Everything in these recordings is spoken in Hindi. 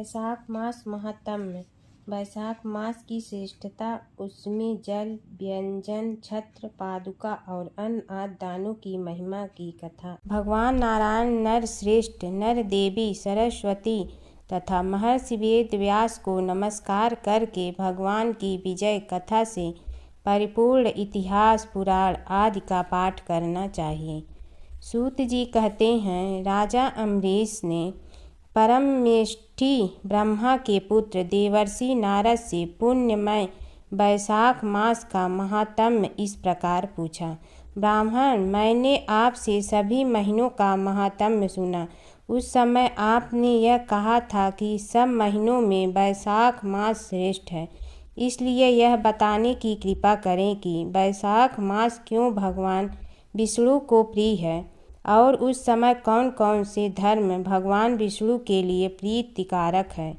वैशाख मास महात्म्य। वैशाख मास की श्रेष्ठता, उसमें जल, व्यंजन, छत्र, पादुका और अन्न आदि दानों की महिमा की कथा। भगवान नारायण नर श्रेष्ठ, नर देवी सरस्वती तथा महर्षि वेद व्यास को नमस्कार करके भगवान की विजय कथा से परिपूर्ण इतिहास, पुराण आदि का पाठ करना चाहिए। सूत जी कहते हैं, राजा अम्बरीश ने परमेष्ठी ब्रह्मा के पुत्र देवर्षि नारद से पुण्यमय वैशाख मास का महात्म्य इस प्रकार पूछा। ब्राह्मण, मैंने आपसे सभी महीनों का महात्म्य सुना। उस समय आपने यह कहा था कि सब महीनों में वैशाख मास श्रेष्ठ है। इसलिए यह बताने की कृपा करें कि वैशाख मास क्यों भगवान विष्णु को प्रिय है और उस समय कौन कौन से धर्म भगवान विष्णु के लिए प्रीतिकारक है।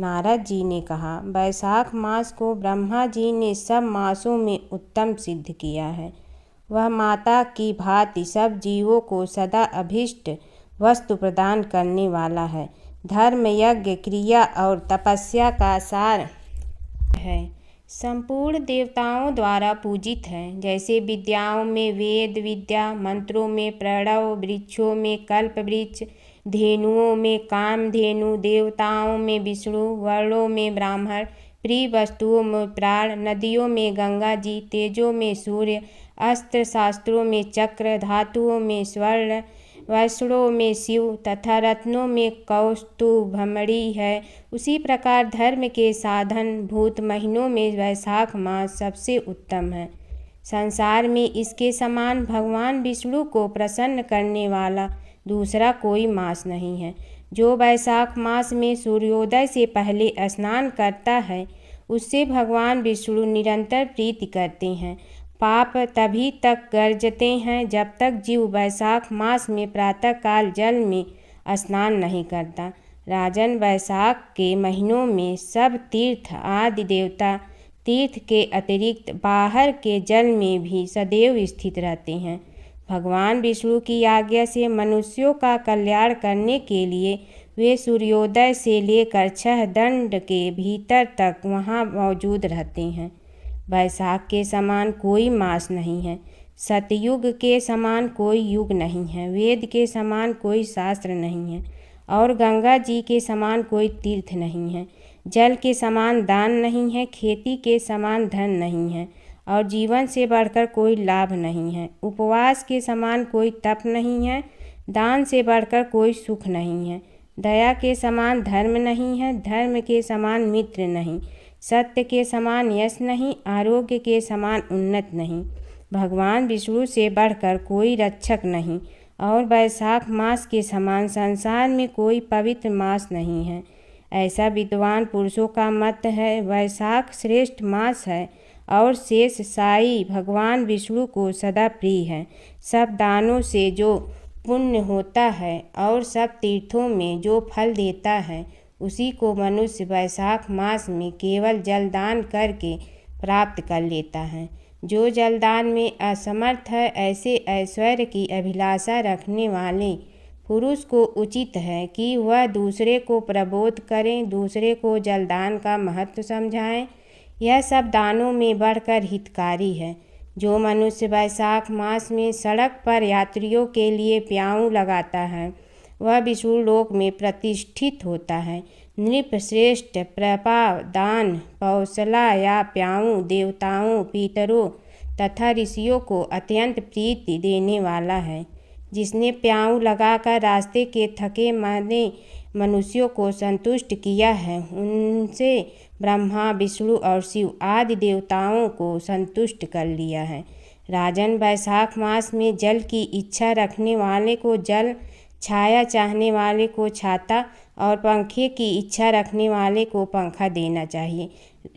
नारद जी ने कहा, वैशाख मास को ब्रह्मा जी ने सब मासों में उत्तम सिद्ध किया है। वह माता की भांति सब जीवों को सदा अभीष्ट वस्तु प्रदान करने वाला है। धर्म, यज्ञ, क्रिया और तपस्या का सार है। संपूर्ण देवताओं द्वारा पूजित है। जैसे विद्याओं में वेद विद्या, मंत्रों में प्रणव, वृक्षों में कल्प वृक्ष, धेनुओं में कामधेनु, देवताओं में विष्णु, वर्णों में ब्राह्मण, प्रिय वस्तुओं में प्राण, नदियों में गंगा जी, तेजों में सूर्य, अस्त्र शास्त्रों में चक्र, धातुओं में स्वर्ण, वस्त्रों में शिव तथा रत्नों में कौस्तुभमणि है। उसी प्रकार धर्म के साधन भूत महीनों में वैशाख मास सबसे उत्तम है। संसार में इसके समान भगवान विष्णु को प्रसन्न करने वाला दूसरा कोई मास नहीं है। जो वैशाख मास में सूर्योदय से पहले स्नान करता है, उससे भगवान विष्णु निरंतर प्रीति करते हैं। पाप तभी तक गर्जते हैं जब तक जीव वैशाख मास में प्रातःकाल जल में स्नान नहीं करता। राजन, वैशाख के महीनों में सब तीर्थ आदि देवता तीर्थ के अतिरिक्त बाहर के जल में भी सदैव स्थित रहते हैं। भगवान विष्णु की आज्ञा से मनुष्यों का कल्याण करने के लिए वे सूर्योदय से लेकर 6 दंड के भीतर तक वहाँ मौजूद रहते हैं। वैशाख के समान कोई मास नहीं है। सतयुग के समान कोई युग नहीं है। वेद के समान कोई शास्त्र नहीं है और गंगा जी के समान कोई तीर्थ नहीं है। जल के समान दान नहीं है, खेती के समान धन नहीं है और जीवन से बढ़कर कोई लाभ नहीं है। उपवास के समान कोई तप नहीं है, दान से बढ़कर कोई सुख नहीं है। दया के समान धर्म नहीं है, धर्म के समान मित्र नहीं, सत्य के समान यश नहीं, आरोग्य के समान उन्नत नहीं। भगवान विष्णु से बढ़कर कोई रक्षक नहीं और वैशाख मास के समान संसार में कोई पवित्र मास नहीं है। ऐसा विद्वान पुरुषों का मत है। वैशाख श्रेष्ठ मास है और शेष साई भगवान विष्णु को सदा प्रिय है। सब दानों से जो पुण्य होता है और सब तीर्थों में जो फल देता है, उसी को मनुष्य वैशाख मास में केवल जलदान करके प्राप्त कर लेता है। जो जलदान में असमर्थ है, ऐसे ऐश्वर्य की अभिलाषा रखने वाले पुरुष को उचित है कि वह दूसरे को प्रबोध करें, दूसरे को जलदान का महत्व समझाएं। यह सब दानों में बढ़कर हितकारी है। जो मनुष्य वैशाख मास में सड़क पर यात्रियों के लिए प्याऊ लगाता है, वह विष्णु लोक में प्रतिष्ठित होता है। नृप श्रेष्ठ प्रपा दान पौसला या प्याऊ देवताओं, पितरों तथा ऋषियों को अत्यंत प्रीति देने वाला है। जिसने प्याऊ लगाकर रास्ते के थके मांदे मनुष्यों को संतुष्ट किया है, उनसे ब्रह्मा विष्णु और शिव आदि देवताओं को संतुष्ट कर लिया है। राजन, वैशाख मास में जल की इच्छा रखने वाले को जल, छाया चाहने वाले को छाता और पंखे की इच्छा रखने वाले को पंखा देना चाहिए।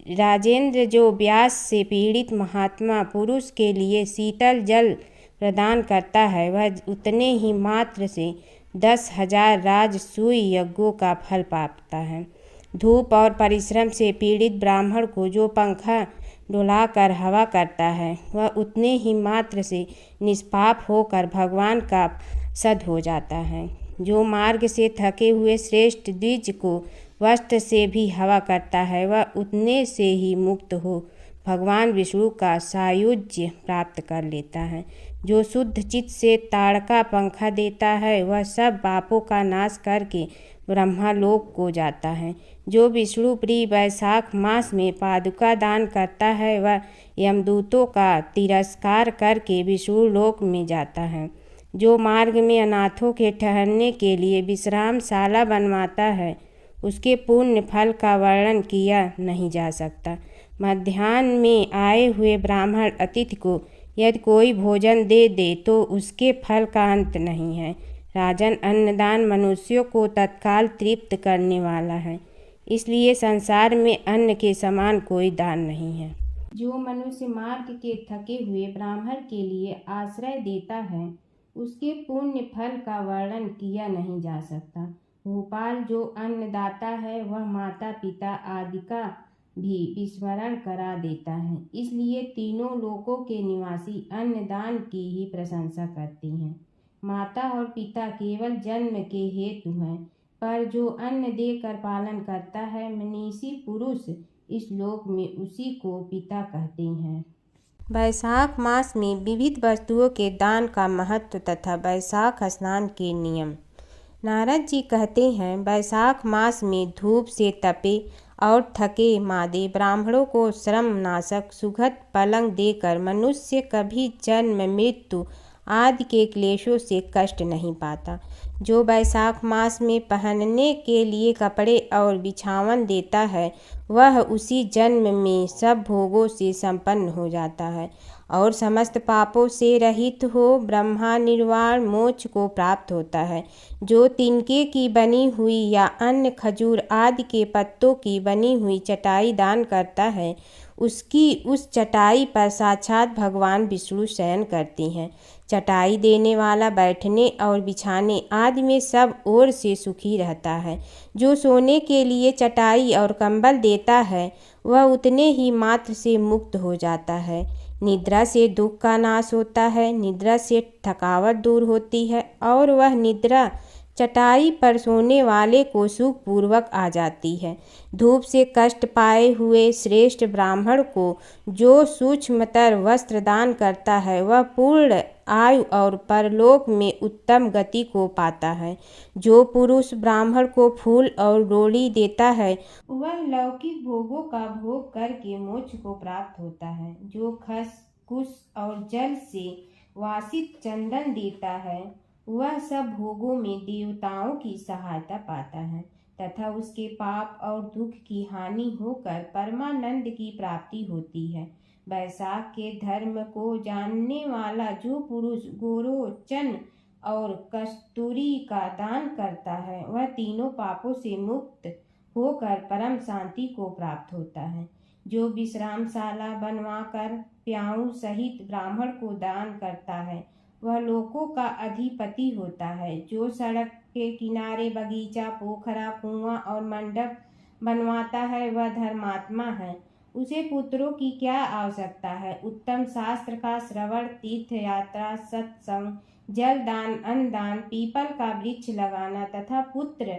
राजेंद्र, जो व्यास से पीड़ित महात्मा पुरुष के लिए शीतल जल प्रदान करता है, वह उतने ही मात्र से 10,000 राजसूय यज्ञों का फल पाता है। धूप और परिश्रम से पीड़ित ब्राह्मण को जो पंखा डुलाकर हवा करता है, वह उतने ही मात्र से निष्पाप होकर भगवान का सद हो जाता है। जो मार्ग से थके हुए श्रेष्ठ द्विज को वस्त्र से भी हवा करता है, वह उतने से ही मुक्त हो भगवान विष्णु का सायुज्य प्राप्त कर लेता है। जो शुद्ध चित्त से ताड़का पंखा देता है, वह सब पापों का नाश करके ब्रह्मलोक को जाता है। जो विष्णु प्रिय वैशाख मास में पादुका दान करता है, वह यमदूतों का तिरस्कार करके विष्णु लोक में जाता है। जो मार्ग में अनाथों के ठहरने के लिए विश्रामशाला बनवाता है, उसके पुण्य फल का वर्णन किया नहीं जा सकता। मध्याह्न में आए हुए ब्राह्मण अतिथि को यदि कोई भोजन दे दे तो उसके फल का अंत नहीं है। राजन, अन्नदान मनुष्यों को तत्काल तृप्त करने वाला है, इसलिए संसार में अन्न के समान कोई दान नहीं है। जो मनुष्य मार्ग के थके हुए ब्राह्मण के लिए आश्रय देता है, उसके पुण्य फल का वर्णन किया नहीं जा सकता। भोपाल जो अन्नदाता है, वह माता पिता आदि का भी विस्मरण करा देता है, इसलिए तीनों लोकों के निवासी अन्नदान की ही प्रशंसा करते हैं। माता और पिता केवल जन्म के हेतु हैं, पर जो अन्न देकर पालन करता है, मनीषी पुरुष इस लोक में उसी को पिता कहते हैं। वैशाख मास में विविध वस्तुओं के दान का महत्व तथा वैशाख स्नान के नियम। नारद जी कहते हैं, वैशाख मास में धूप से तपे और थके मादे ब्राह्मणों को श्रम नाशक सुखद पलंग देकर मनुष्य कभी जन्म मृत्यु आदि के क्लेशों से कष्ट नहीं पाता। जो वैशाख मास में पहनने के लिए कपड़े और बिछावन देता है, वह उसी जन्म में सब भोगों से संपन्न हो जाता है और समस्त पापों से रहित हो ब्रह्मा निर्वाण मोक्ष को प्राप्त होता है। जो तिनके की बनी हुई या अन्य खजूर आदि के पत्तों की बनी हुई चटाई दान करता है, उसकी उस चटाई पर साक्षात भगवान विष्णु शयन करते हैं। चटाई देने वाला बैठने और बिछाने आदि में सब ओर से सुखी रहता है। जो सोने के लिए चटाई और कंबल देता है, वह उतने ही मात्र से मुक्त हो जाता है। निद्रा से दुख का नाश होता है, निद्रा से थकावट दूर होती है और वह निद्रा चटाई पर सोने वाले को सुख पूर्वक आ जाती है। धूप से कष्ट पाए हुए श्रेष्ठ ब्राह्मण को जो सूक्ष्मतर वस्त्र दान करता है, वह पूर्ण आयु और परलोक में उत्तम गति को पाता है। जो पुरुष ब्राह्मण को फूल और डोली देता है, वह लौकिक भोगों का भोग करके मोक्ष को प्राप्त होता है। जो खस कुश और जल से वासित चंदन देता है, वह सब भोगों में देवताओं की सहायता पाता है तथा उसके पाप और दुख की हानि होकर परमानंद की प्राप्ति होती है। वैशाख के धर्म को जानने वाला जो पुरुष गोरोचन और कस्तूरी का दान करता है, वह तीनों पापों से मुक्त होकर परम शांति को प्राप्त होता है। जो विश्रामशाला बनवाकर प्याऊ सहित ब्राह्मण को दान करता है, वह लोकों का अधिपति होता है। जो सड़क के किनारे बगीचा, पोखरा, कुआं और मंडप बनवाता है, वह धर्मात्मा है। उसे पुत्रों की क्या आवश्यकता है। उत्तम शास्त्र का श्रवण, तीर्थ यात्रा, सत्संग, जल दान, अन्न दान, पीपल का वृक्ष लगाना तथा पुत्र,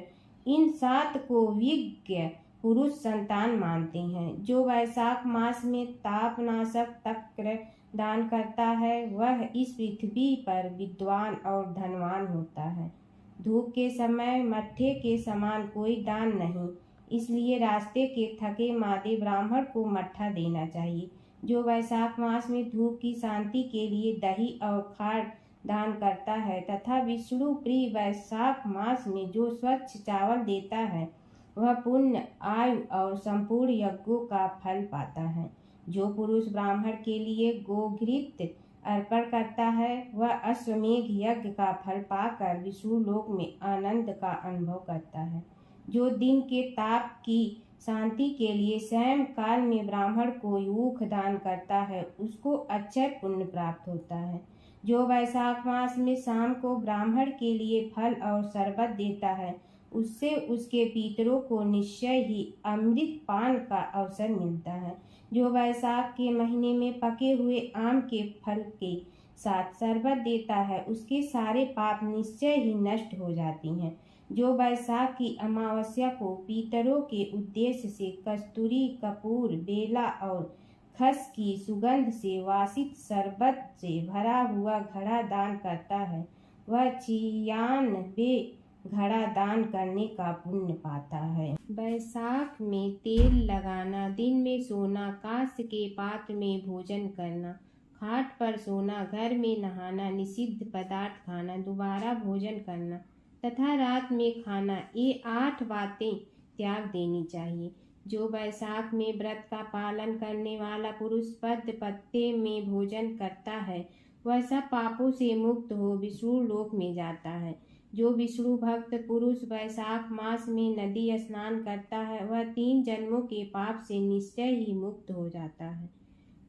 इन 7 को विज्ञ पुरुष संतान मानते हैं। जो वैशाख मास में तापनाशक तक्र दान करता है, वह इस पृथ्वी पर विद्वान और धनवान होता है। धूप के समय मट्ठे के समान कोई दान नहीं, इसलिए रास्ते के थके मादे ब्राह्मण को मट्ठा देना चाहिए। जो वैशाख मास में धूप की शांति के लिए दही और खाड़ दान करता है तथा विष्णु प्रिय वैशाख मास में जो स्वच्छ चावल देता है, वह पुण्य आयु और संपूर्ण यज्ञों का फल पाता है। जो पुरुष ब्राह्मण के लिए गोघृत अर्पण करता है, वह अश्वमेघ यज्ञ का फल पाकर विष्णु लोक में आनंद का अनुभव करता है। जो दिन के ताप की शांति के लिए स्वयं काल में ब्राह्मण को ऊख दान करता है, उसको अक्षय पुण्य प्राप्त होता है। जो वैशाख मास में शाम को ब्राह्मण के लिए फल और शरबत देता है, उससे उसके पितरों को निश्चय ही अमृत पान का अवसर मिलता है। जो वैशाख के महीने में पके हुए आम के फल के साथ शरबत देता है, उसके सारे पाप निश्चय ही नष्ट हो जाती हैं। जो वैशाख की अमावस्या को पितरों के उद्देश्य से कस्तूरी, कपूर, बेला और खस की सुगंध से वासित शरबत से भरा हुआ घड़ा दान करता है, वह 96 घड़ा दान करने का पुण्य पाता है। वैशाख में तेल लगाना, दिन में सोना, कांस्य के पात्र में भोजन करना, खाट पर सोना, घर में नहाना, निषिद्ध पदार्थ खाना, दोबारा भोजन करना तथा रात में खाना, ये 8 बातें त्याग देनी चाहिए। जो वैशाख में व्रत का पालन करने वाला पुरुष पद्म पत्ते में भोजन करता है, वह सब पापों से मुक्त हो विष्णु लोक में जाता है। जो विष्णु भक्त पुरुष वैशाख मास में नदी स्नान करता है, वह 3 जन्मों के पाप से निश्चय ही मुक्त हो जाता है।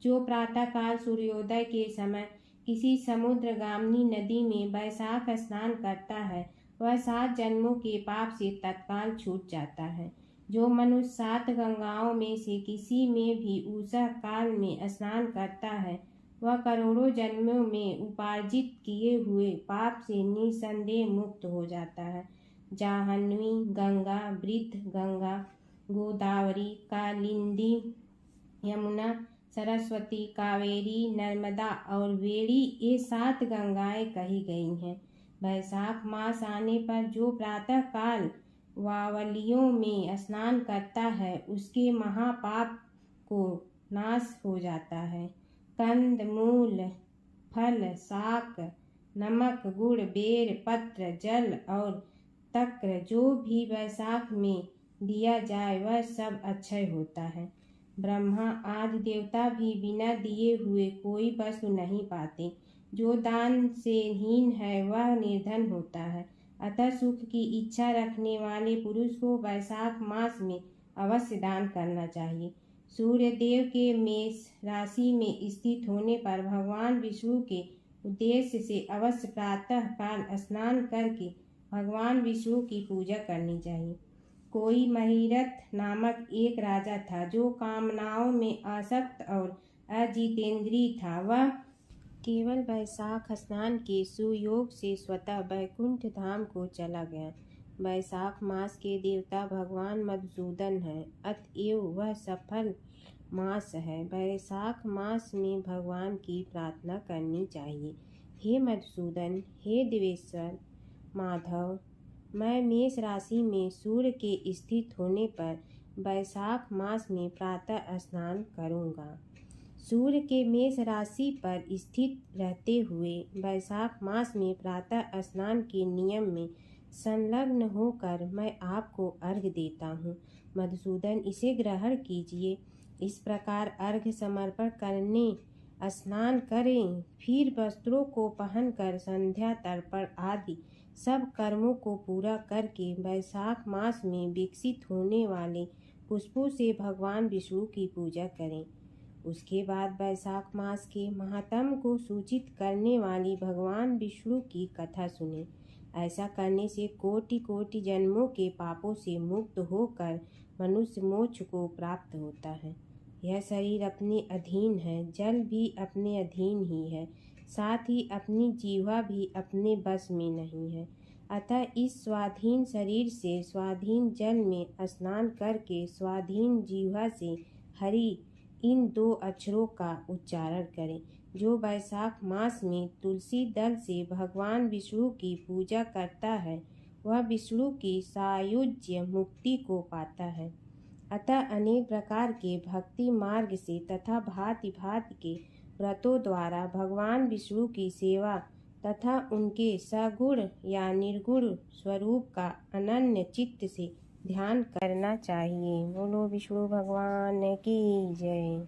जो प्रातःकाल सूर्योदय के समय किसी समुद्रगामिनी नदी में वैशाख स्नान करता है, वह 7 जन्मों के पाप से तत्काल छूट जाता है। जो मनुष्य 7 गंगाओं में से किसी में भी उषा काल में स्नान करता है, वह करोड़ों जन्मों में उपार्जित किए हुए पाप से निसंदेह मुक्त हो जाता है। जाह्नवी गंगा, वृद्ध गंगा, गोदावरी, कालिंदी, यमुना, सरस्वती, कावेरी, नर्मदा और वेणी, ये 7 गंगाएं कही गई हैं। वैशाख मास आने पर जो प्रातः काल वावलियों में स्नान करता है, उसके महापाप को नाश हो जाता है। कंद, मूल, फल, शाक, नमक, गुड़, बेर पत्र, जल और तक्र जो भी वैशाख में दिया जाए वह सब अक्षय होता है। ब्रह्मा आदि देवता भी बिना दिए हुए कोई वस्तु नहीं पाते। जो दान से हीन है वह निर्धन होता है। अतः सुख की इच्छा रखने वाले पुरुष को वैशाख मास में अवश्य दान करना चाहिए। सूर्य देव के मेष राशि में स्थित होने पर भगवान विष्णु के उद्देश्य से अवश्य प्रातः काल स्नान करके भगवान विष्णु की पूजा करनी चाहिए। कोई महिरथ नामक एक राजा था जो कामनाओं में आसक्त और अजितेंद्रिय था। वह केवल वैशाख स्नान के सुयोग से स्वतः वैकुंठ धाम को चला गया। वैशाख मास के देवता भगवान मधुसूदन हैं, अतएव वह सफल मास है। वैशाख मास में भगवान की प्रार्थना करनी चाहिए। हे मधुसूदन, हे देवेश्वर माधव, मैं मेष राशि में सूर्य के स्थित होने पर वैशाख मास में प्रातः स्नान करूँगा। सूर्य के मेष राशि पर स्थित रहते हुए वैशाख मास में प्रातः स्नान के नियम में संलग्न होकर मैं आपको अर्घ्य देता हूँ। मधुसूदन, इसे ग्रहण कीजिए। इस प्रकार अर्घ्य समर्पण करने स्नान करें, फिर वस्त्रों को पहनकर संध्या तर्पण आदि सब कर्मों को पूरा करके वैशाख मास में विकसित होने वाले पुष्पों से भगवान विष्णु की पूजा करें। उसके बाद वैशाख मास के महात्म्य को सूचित करने वाली भगवान विष्णु की कथा सुने। ऐसा करने से कोटि कोटि जन्मों के पापों से मुक्त होकर मनुष्य मोक्ष को प्राप्त होता है। यह शरीर अपने अधीन है, जल भी अपने अधीन ही है, साथ ही अपनी जीवा भी अपने बस में नहीं है। अतः इस स्वाधीन शरीर से स्वाधीन जल में स्नान करके स्वाधीन जीवा से हरि इन 2 अक्षरों का उच्चारण करें। जो वैशाख मास में तुलसी दल से भगवान विष्णु की पूजा करता है, वह विष्णु की सायुज्य मुक्ति को पाता है। अतः अनेक प्रकार के भक्ति मार्ग से तथा भांति भांति के व्रतों द्वारा भगवान विष्णु की सेवा तथा उनके सगुण या निर्गुण स्वरूप का अनन्य चित्त से ध्यान करना चाहिए। बोलो विष्णु भगवान की जय।